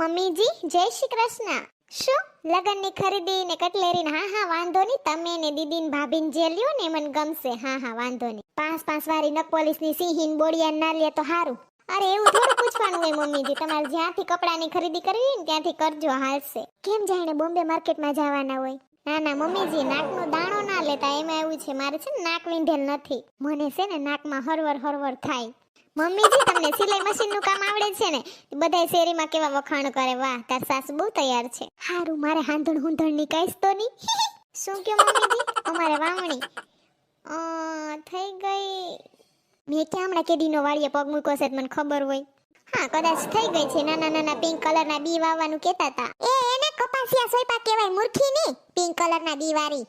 મમ્મીજી જય શ્રી કૃષ્ણ. શું લગનની ખરીદી ને કટલેરી ને? હા વાંધો નહીં, તમે ને દીદી ને ભાભી ને જે લ્યો ને મને ગમશે. હા વાંધો નહીં. 5 વારી નક પોલીસ ની સિંહીન બોડિયા ના લે તો હારું. અરે એવું થોડું પૂછવાનું હોય મમ્મીજી, તમારે જ્યાંથી કપડાની ખરીદી કરવી હોય ને ત્યાંથી કરજો, હાલશે. કેમ જાણે બોમ્બે માર્કેટમાં જવાના હોય? ના મમ્મીજી, નાકનો દાણો ના લેતા. એમાં એવું છે, મારે છે ને નાક વિંધેલ નથી. મને છે ને નાકમાં હરવર થાય. મમ્મીજી તમને સિલાઈ મશીનનું કામ આવડે છે ને? બધાય શેરીમાં કેવા વખાણ કરે, વાહ તાર સાસુ બહુ તૈયાર છે. હારું, મારે હાંધણ હુંધણની કઈસ તો નહીં. શું કે મમ્મીજી? અમારે વાવણી થઈ ગઈ. મેં ક્યાં હમણાં કેદીનો વાડીએ પગ મૂક્યો છે મને ખબર હોય? હા કદાચ થઈ ગઈ છે. નાના પિંક કલરના બી વાવવાનું કહેતા હતા. એને કપાસિયા સોયપા કહેવાય, મૂર્ખી ની. પિંક કલરના બી વાળી.